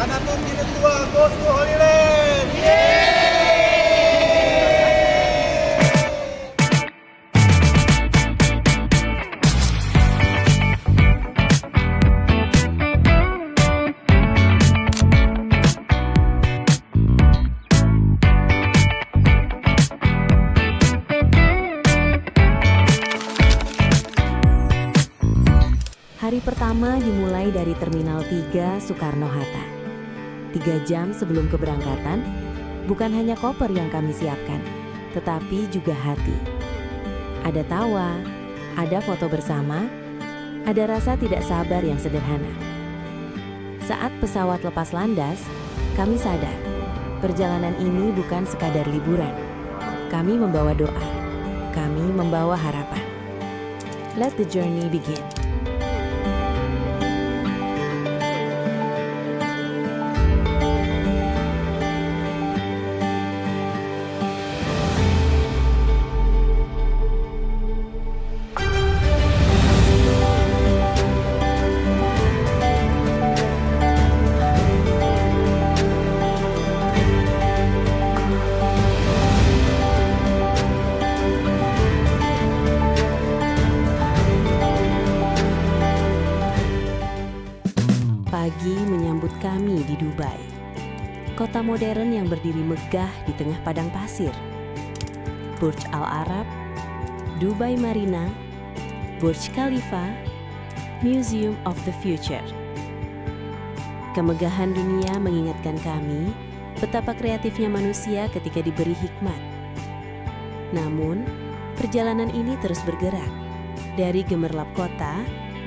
Kanatung Jilid 2 goes to Holy Land. Hari pertama dimulai dari Terminal 3 Soekarno-Hatta. 3 jam sebelum keberangkatan, bukan hanya koper yang kami siapkan, tetapi juga hati. Ada tawa, ada foto bersama, ada rasa tidak sabar yang sederhana. Saat pesawat lepas landas, kami sadar, perjalanan ini bukan sekadar liburan. Kami membawa doa, kami membawa harapan. Let the journey begin. Pagi menyambut kami di Dubai, kota modern yang berdiri megah di tengah padang pasir. Burj Al Arab, Dubai Marina, Burj Khalifa, Museum of the Future. Kemegahan dunia mengingatkan kami betapa kreatifnya manusia ketika diberi hikmat. Namun, perjalanan ini terus bergerak dari gemerlap kota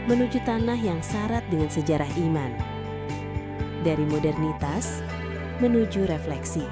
menuju tanah yang syarat dengan sejarah iman. Dari modernitas menuju refleksi.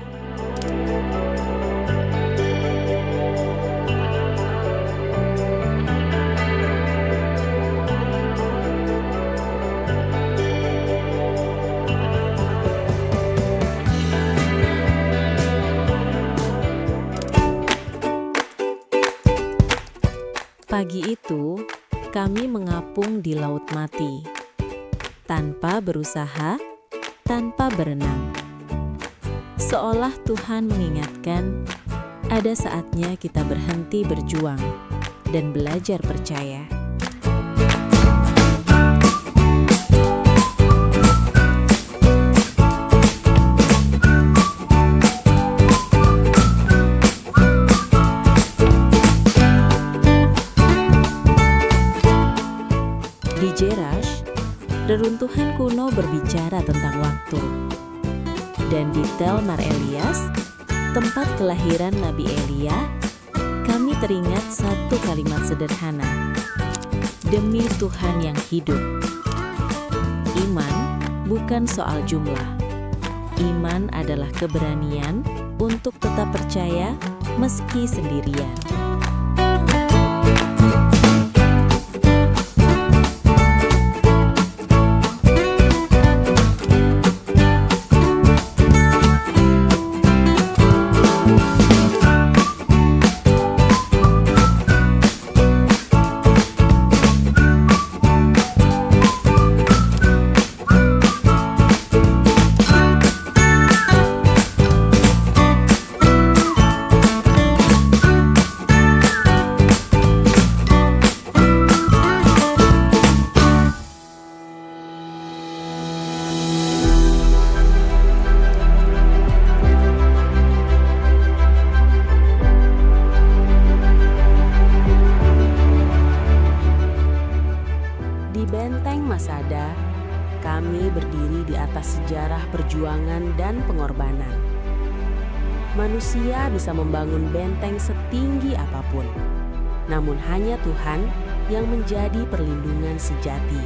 Pagi itu, kami mengapung di Laut Mati, tanpa berusaha, tanpa berenang. Seolah Tuhan mengingatkan, ada saatnya kita berhenti berjuang dan belajar percaya. Di Jerash, reruntuhan kuno berbicara tentang waktu. Dan di Tel Mar Elias, tempat kelahiran Nabi Elia, kami teringat satu kalimat sederhana. Demi Tuhan yang hidup. Iman bukan soal jumlah. Iman adalah keberanian untuk tetap percaya meski sendirian. Masada, kami berdiri di atas sejarah perjuangan dan pengorbanan. Manusia bisa membangun benteng setinggi apapun, namun hanya Tuhan yang menjadi perlindungan sejati.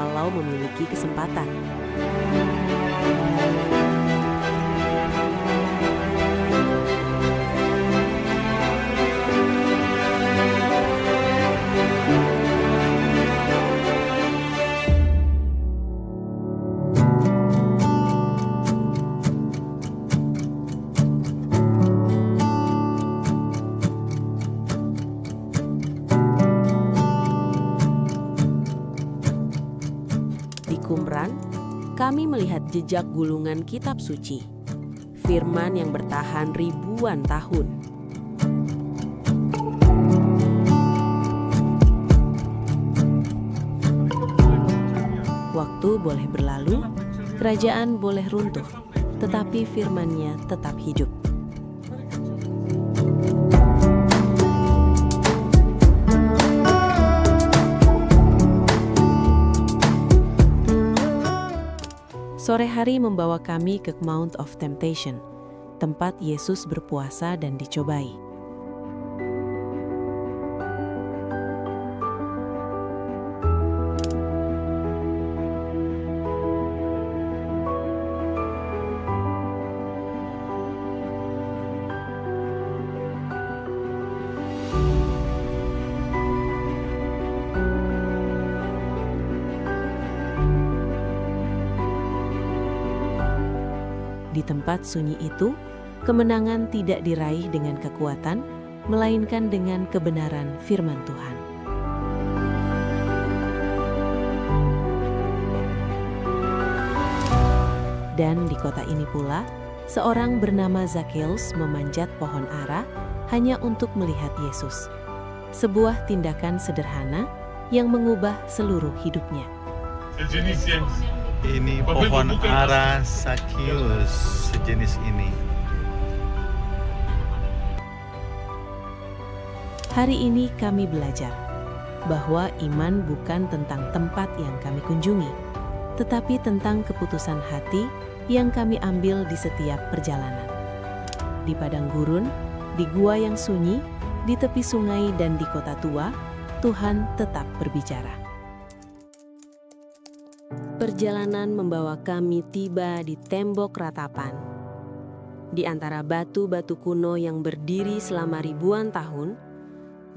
walau memiliki kesempatan. Di Qumran, kami melihat jejak gulungan kitab suci, firman yang bertahan ribuan tahun. Waktu boleh berlalu, kerajaan boleh runtuh, tetapi firman-Nya tetap hidup. Sore hari membawa kami ke Mount of Temptation, tempat Yesus berpuasa dan dicobai. Di tempat sunyi itu, kemenangan tidak diraih dengan kekuatan, melainkan dengan kebenaran firman Tuhan. Dan di kota ini pula, seorang bernama Zakheus memanjat pohon ara hanya untuk melihat Yesus. Sebuah tindakan sederhana yang mengubah seluruh hidupnya. Ini pohon ara Zakheus, sejenis ini. Hari ini kami belajar bahwa iman bukan tentang tempat yang kami kunjungi, tetapi tentang keputusan hati yang kami ambil di setiap perjalanan. Di padang gurun, di gua yang sunyi, di tepi sungai dan di kota tua, Tuhan tetap berbicara. Perjalanan membawa kami tiba di tembok ratapan. Di antara batu-batu kuno yang berdiri selama ribuan tahun,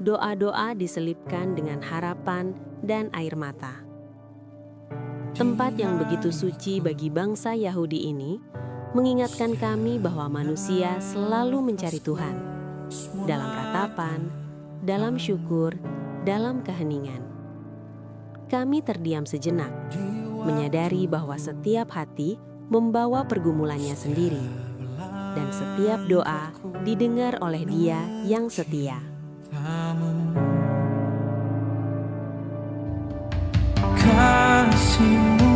doa-doa diselipkan dengan harapan dan air mata. Tempat yang begitu suci bagi bangsa Yahudi ini mengingatkan kami bahwa manusia selalu mencari Tuhan dalam ratapan, dalam syukur, dalam keheningan. Kami terdiam sejenak, menyadari bahwa setiap hati membawa pergumulannya sendiri, dan setiap doa didengar oleh Dia yang setia. Kasih-Mu,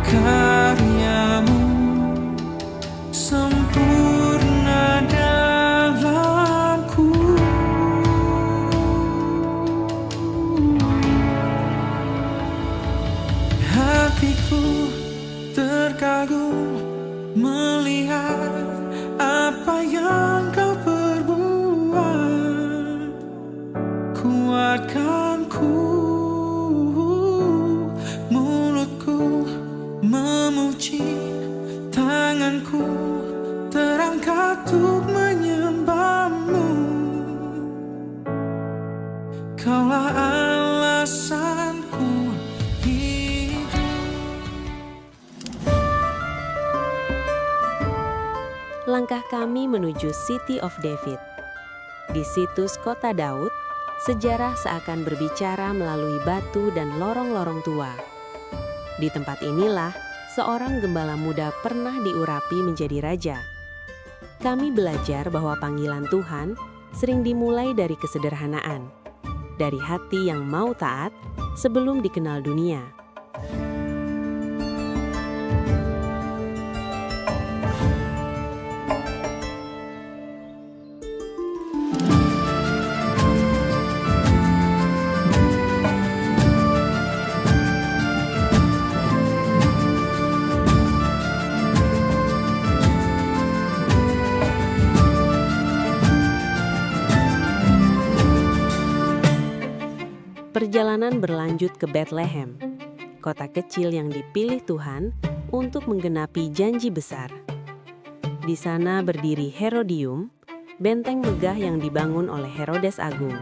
karya-Mu sempurna dalamku. Hatiku terkagum melihat apa yang Kau perbuat. Kuatkanku, mulutku memuji, tanganku terangkat untuk menyembah-Mu. Kaulah alasanku hidup. Langkah kami menuju City of David. Di situs Kota Daud, sejarah seakan berbicara melalui batu dan lorong-lorong tua. Di tempat inilah seorang gembala muda pernah diurapi menjadi raja. Kami belajar bahwa panggilan Tuhan sering dimulai dari kesederhanaan, dari hati yang mau taat sebelum dikenal dunia. Perjalanan berlanjut ke Bethlehem, kota kecil yang dipilih Tuhan untuk menggenapi janji besar. Di sana berdiri Herodium, benteng megah yang dibangun oleh Herodes Agung.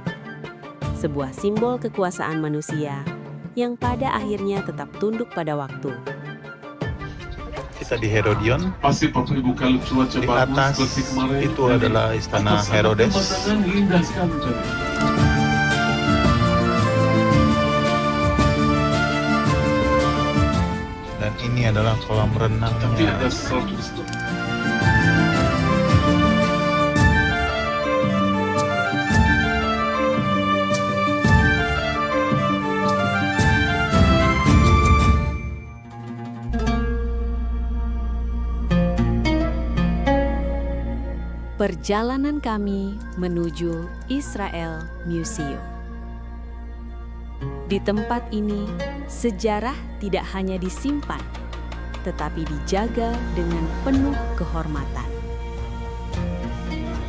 Sebuah simbol kekuasaan manusia yang pada akhirnya tetap tunduk pada waktu. Kita di Herodion. Pasti Bapak Ibu kalau cuaca Di bagus atas seperti kemarin. itu adalah istana atas ada Herodes. pemandangan indah sekali tadi. Dan ini adalah kolam Tapi renangnya. ada sesuatu. Perjalanan kami menuju Israel Museum. Di tempat ini, sejarah tidak hanya disimpan, tetapi dijaga dengan penuh kehormatan.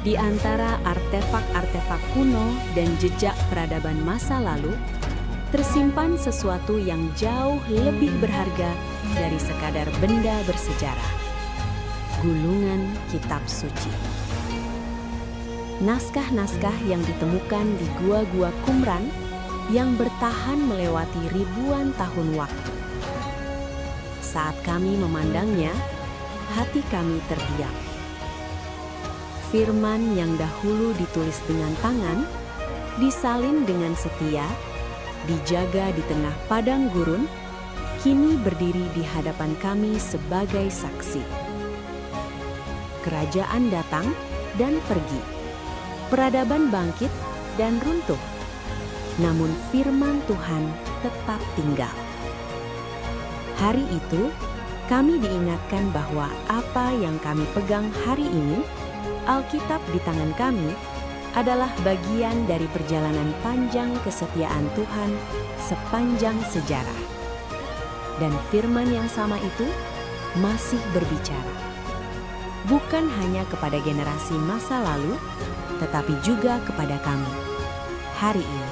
Di antara artefak-artefak kuno dan jejak peradaban masa lalu, tersimpan sesuatu yang jauh lebih berharga dari sekadar benda bersejarah. Gulungan kitab suci. Naskah-naskah yang ditemukan di gua-gua Qumran yang bertahan melewati ribuan tahun waktu. Saat kami memandangnya, hati kami terdiam. Firman yang dahulu ditulis dengan tangan, disalin dengan setia, dijaga di tengah padang gurun, kini berdiri di hadapan kami sebagai saksi. Kerajaan datang dan pergi. Peradaban bangkit dan runtuh, namun firman Tuhan tetap tinggal. Hari itu, kami diingatkan bahwa apa yang kami pegang hari ini, Alkitab di tangan kami, adalah bagian dari perjalanan panjang kesetiaan Tuhan sepanjang sejarah. Dan firman yang sama itu masih berbicara. Bukan hanya kepada generasi masa lalu, tetapi juga kepada kami hari ini.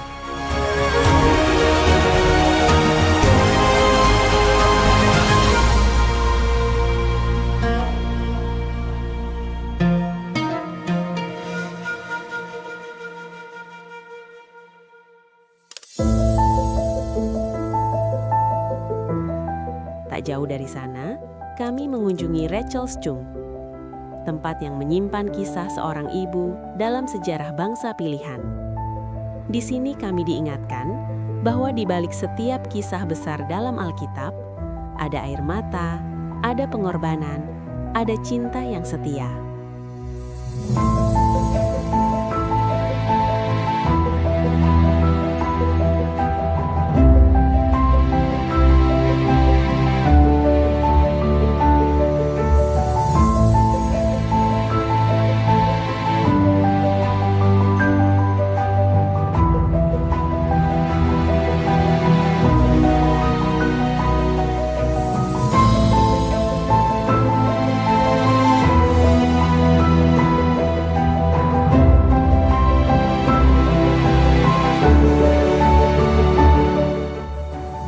Tak jauh dari sana, kami mengunjungi Rachelstung, tempat yang menyimpan kisah seorang ibu dalam sejarah bangsa pilihan. Di sini kami diingatkan bahwa di balik setiap kisah besar dalam Alkitab, ada air mata, ada pengorbanan, ada cinta yang setia.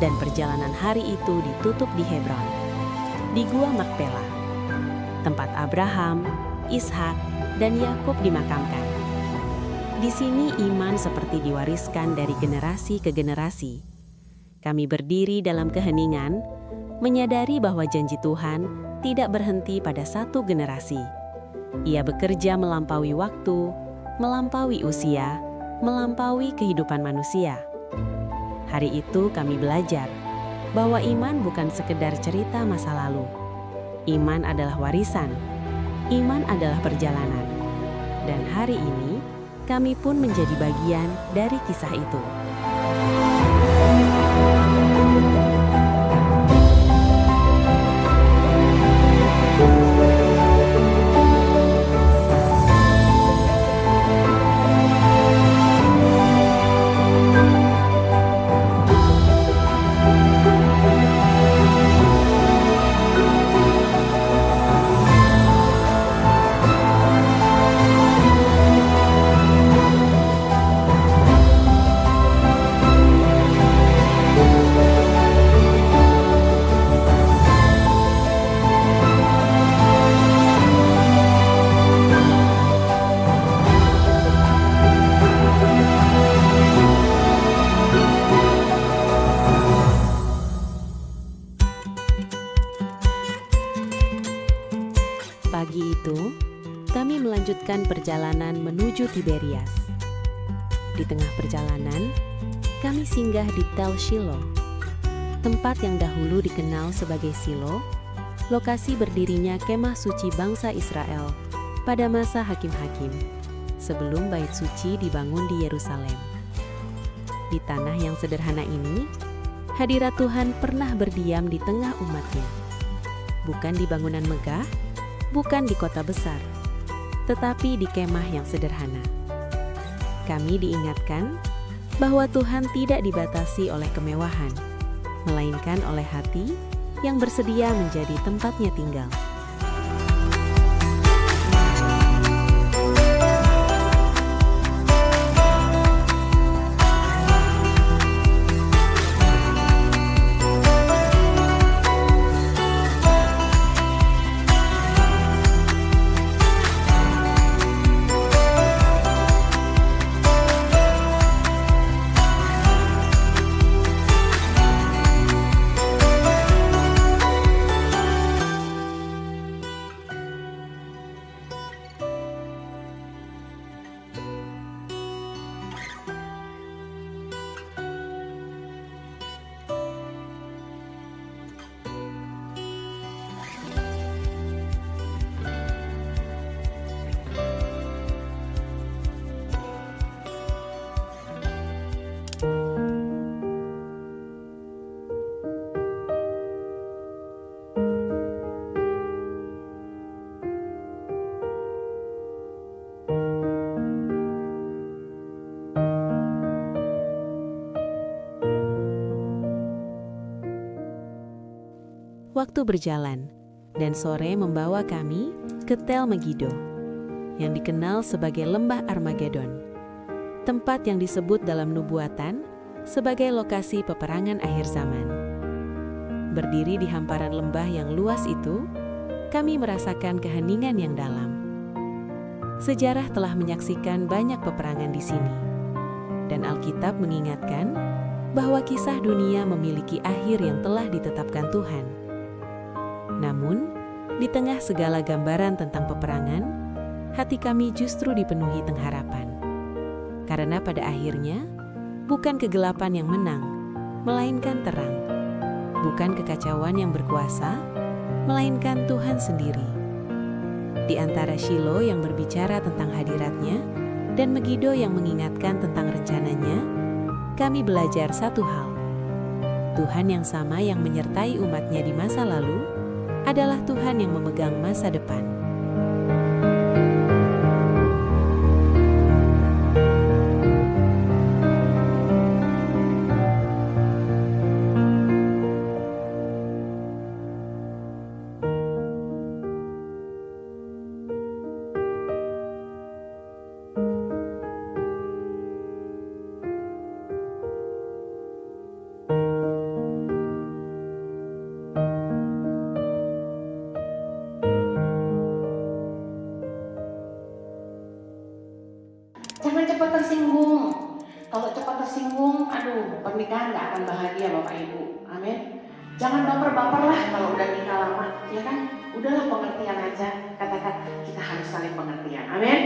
Dan perjalanan hari itu ditutup di Hebron, di Gua Makpela, tempat Abraham, Ishak, dan Yakub dimakamkan. Di sini iman seperti diwariskan dari generasi ke generasi. Kami berdiri dalam keheningan, menyadari bahwa janji Tuhan tidak berhenti pada satu generasi. Ia bekerja melampaui waktu, melampaui usia, melampaui kehidupan manusia. Hari itu kami belajar bahwa iman bukan sekedar cerita masa lalu. Iman adalah warisan. Iman adalah perjalanan. Dan hari ini, kami pun menjadi bagian dari kisah itu. itu, kami melanjutkan perjalanan menuju Tiberias. Di tengah perjalanan, kami singgah di Tel Shiloh, tempat yang dahulu dikenal sebagai Silo, lokasi berdirinya kemah suci bangsa Israel pada masa hakim-hakim, sebelum bait suci dibangun di Yerusalem. Di tanah yang sederhana ini, hadirat Tuhan pernah berdiam di tengah umatnya. Bukan di bangunan megah, bukan di kota besar, tetapi di kemah yang sederhana. Kami diingatkan bahwa Tuhan tidak dibatasi oleh kemewahan, melainkan oleh hati yang bersedia menjadi tempatnya tinggal. Waktu berjalan, dan sore membawa kami ke Tel Megiddo, yang dikenal sebagai Lembah Armageddon, tempat yang disebut dalam nubuatan sebagai lokasi peperangan akhir zaman. Berdiri di hamparan lembah yang luas itu, kami merasakan keheningan yang dalam. Sejarah telah menyaksikan banyak peperangan di sini, dan Alkitab mengingatkan bahwa kisah dunia memiliki akhir yang telah ditetapkan Tuhan. Namun, di tengah segala gambaran tentang peperangan, hati kami justru dipenuhi pengharapan. Karena pada akhirnya, bukan kegelapan yang menang, melainkan terang. Bukan kekacauan yang berkuasa, melainkan Tuhan sendiri. Di antara Shiloh yang berbicara tentang hadiratnya, dan Megiddo yang mengingatkan tentang rencananya, kami belajar satu hal. Tuhan yang sama yang menyertai umatnya di masa lalu, adalah Tuhan yang memegang masa depan. Jangan cepat tersinggung. Kalau cepat tersinggung, aduh, pernikahan gak akan bahagia Bapak Ibu. Amin. Jangan baper-baper lah kalau udah nikah lama, ya kan? Udahlah pengertian aja. Katakan kita harus saling pengertian. Amin.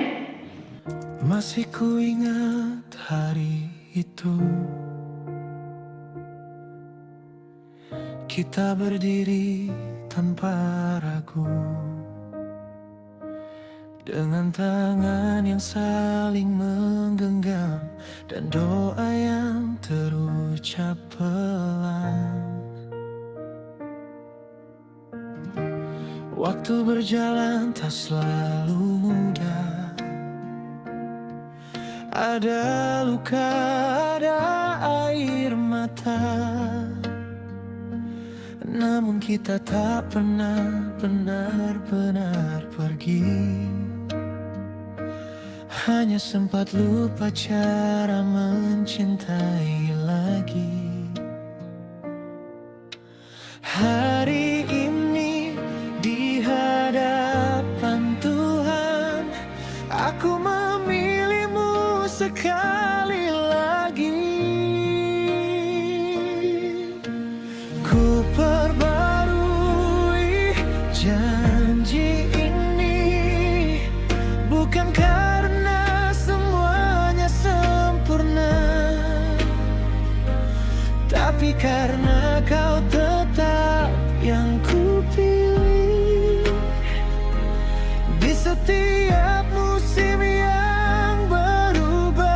Masih ku ingat hari itu, kita berdiri tanpa ragu, dengan tangan yang saling menggenggam dan doa yang terucap pelan. Waktu berjalan tak selalu mudah, ada luka, ada air mata, namun kita tak pernah benar-benar pergi. Hanya sempat lupa cara mencintai lagi. Hari ini di hadapan Tuhan, aku memilihmu sekali lagi. Ku perbarui janji ini karena kau tetap yang ku pilih. Di setiap musim yang berubah,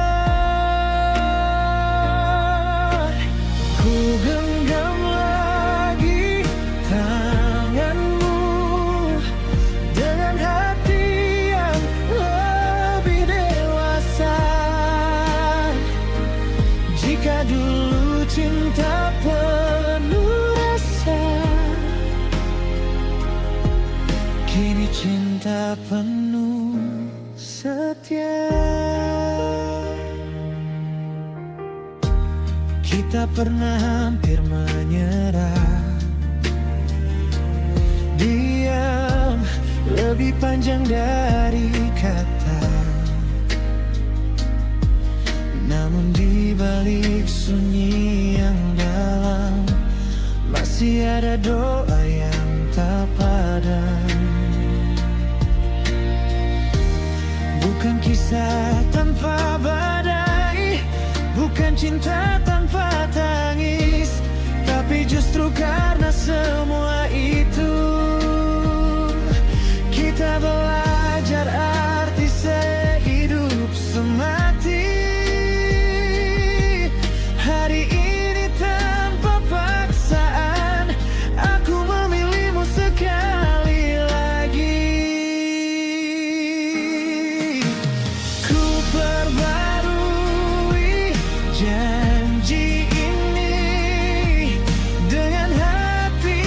ku genggam lagi tanganmu dengan hati yang lebih dewasa. Jika dulu cinta penuh rasa, kini cinta penuh setia. Kita pernah hampir menyerah, diam lebih panjang dari kata. Namun di balik sunyi yang dalam, masih ada doa yang tak padam. Bukan kisah tanpa badai, bukan cinta tanpa tangis, tapi justru karena semua itu, kita belajar arti sehidup semati. Hari ini tanpa paksaan, aku memilihmu sekali lagi. Ku perbarui janji ini dengan hati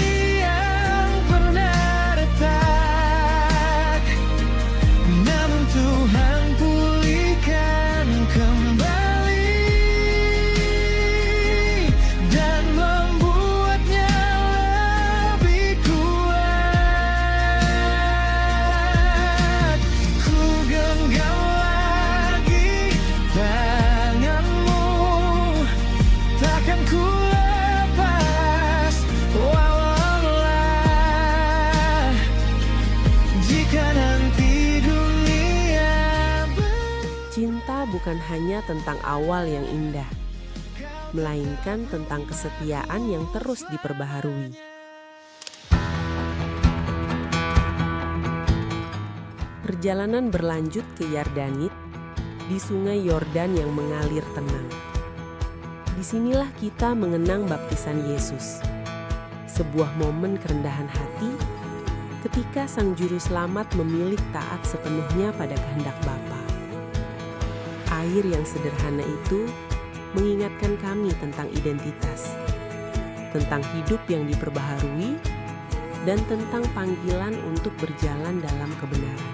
yang pernah retak. Namun Tuhan pulihkan kembali dan membuatnya lebih kuat. Ku genggam lagi tanganmu, takkan ku lepas walaulah jika nanti dunia Cinta bukan hanya tentang awal yang indah, melainkan tentang kesetiaan yang terus diperbaharui. Perjalanan berlanjut ke Yardanit, di sungai Yordan yang mengalir tenang. Disinilah kita mengenang baptisan Yesus, sebuah momen kerendahan hati ketika Sang Juru Selamat memilih taat sepenuhnya pada kehendak Bapa. Air yang sederhana itu mengingatkan kami tentang identitas, tentang hidup yang diperbaharui, dan tentang panggilan untuk berjalan dalam kebenaran.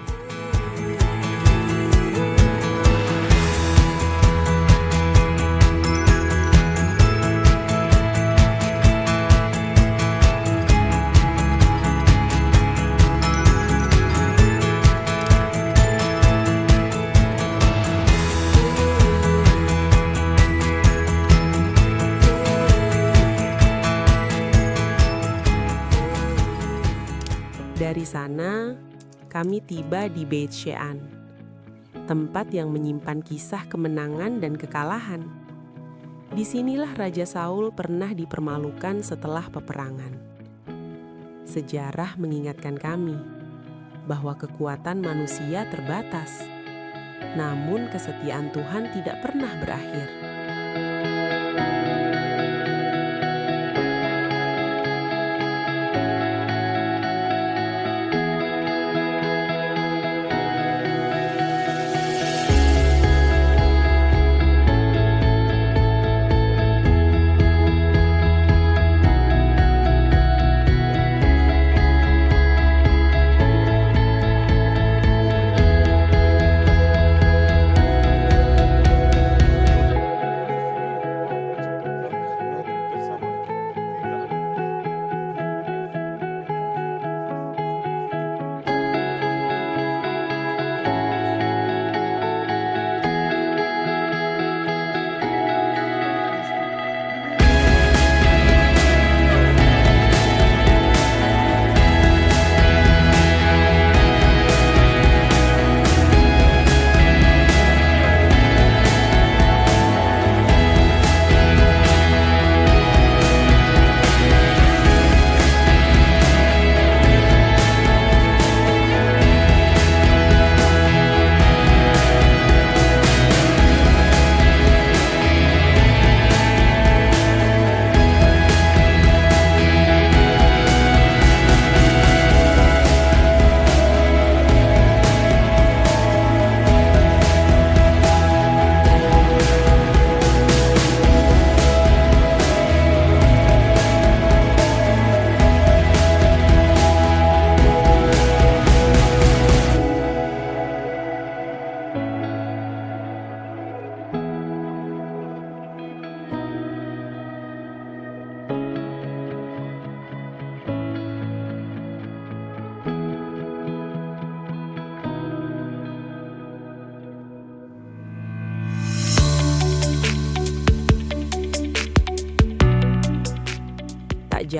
Dari sana, kami tiba di Beit Shean, tempat yang menyimpan kisah kemenangan dan kekalahan. Disinilah Raja Saul pernah dipermalukan setelah peperangan. Sejarah mengingatkan kami bahwa kekuatan manusia terbatas, namun kesetiaan Tuhan tidak pernah berakhir.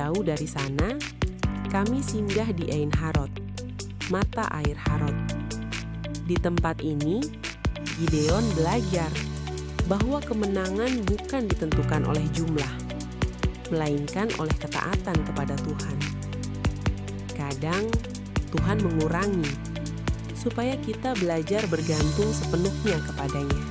jauh dari sana, kami singgah di Ein Harod, mata air Harod. Di tempat ini, Gideon belajar bahwa kemenangan bukan ditentukan oleh jumlah, melainkan oleh ketaatan kepada Tuhan. Kadang, Tuhan mengurangi, supaya kita belajar bergantung sepenuhnya kepadanya.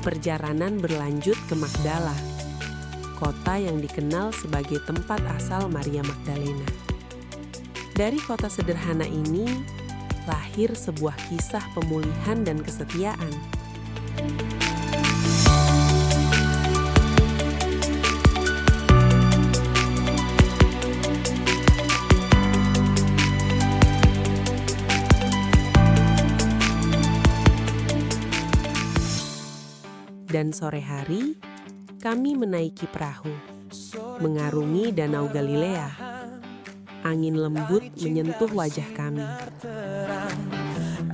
Perjalanan berlanjut ke Magdala, kota yang dikenal sebagai tempat asal Maria Magdalena. Dari kota sederhana ini, lahir sebuah kisah pemulihan dan kesetiaan. Dan sore hari, kami menaiki perahu, mengarungi Danau Galilea. Angin lembut menyentuh wajah kami.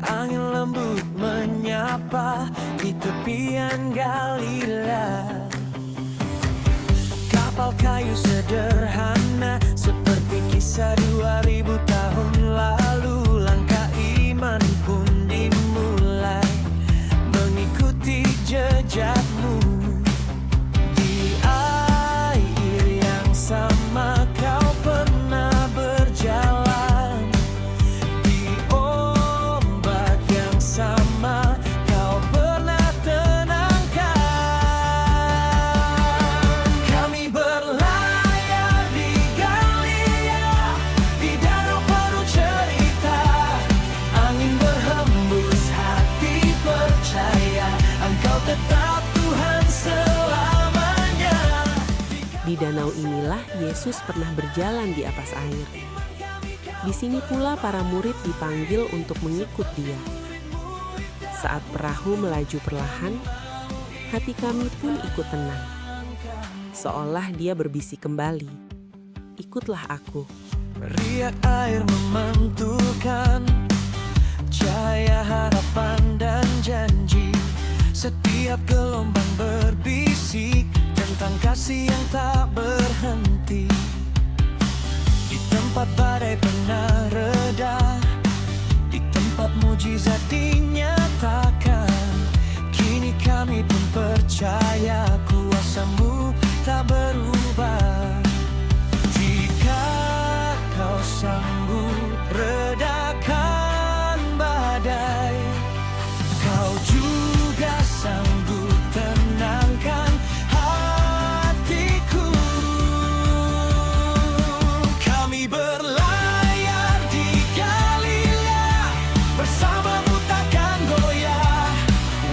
Angin lembut menyapa di tepian Galilea. Kapal kayu sederhana seperti kisah 2000 tahun lalu. Langkah iman pun dimulai mengikuti jejakmu. Di air yang sama kau pernah berjalan. Di ombak yang sama kau pernah tenangkan. Kami berlayar di Galilea, di danau penuh cerita. Angin berhembus, hati percaya Engkau tetap Tuhan selamanya. Di danau inilah Yesus pernah berjalan di atas air. Di sini pula para murid dipanggil untuk mengikut Dia. Saat perahu melaju perlahan, hati kami pun ikut tenang. Seolah Dia berbisik kembali, "Ikutlah aku." Riak air memantulkan cahaya harapan dan janji. Setiap gelombang berbisik tentang kasih yang tak berhenti. Di tempat badai pernah reda, di tempat mujizat dinyatakan, kini kami pun percaya kuasa-Mu tak berubah. Jika Kau sanggup redakan badai, Kau juga sanggup tenangkan hatiku. Kami berlayar di Galilea, bersama-Mu takkan goyah.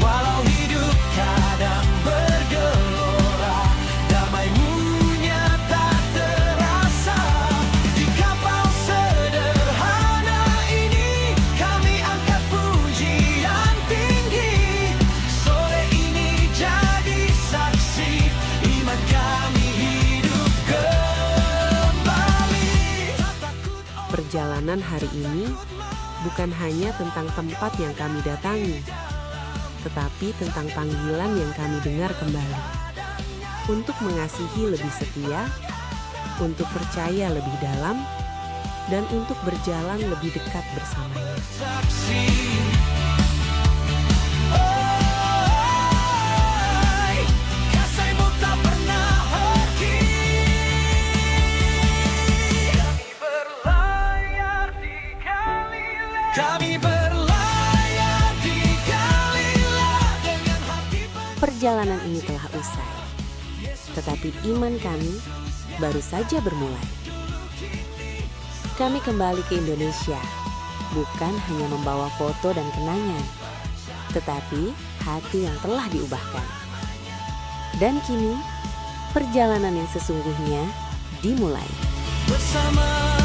Walau hidup kadang bergelora, damai-Mu nyata terasa. Di kapal sederhana ini kami angkat pujian tinggi. Sore ini jadi saksi, iman kami hidup kembali. Perjalanan hari ini bukan hanya tentang tempat yang kami datangi, tetapi tentang panggilan yang kami dengar kembali. Untuk mengasihi lebih setia, untuk percaya lebih dalam, dan untuk berjalan lebih dekat bersamanya. Saksi. Kasih-Mu tak pernah pergi. Kami berlayar di Galilea. Kami berlayar di Galilea dengan hati Perjalanan ini telah usai, tetapi iman kami baru saja bermulai. Kami kembali ke Indonesia, bukan hanya membawa foto dan kenangan, tetapi hati yang telah diubahkan. Dan kini, perjalanan yang sesungguhnya dimulai. bersama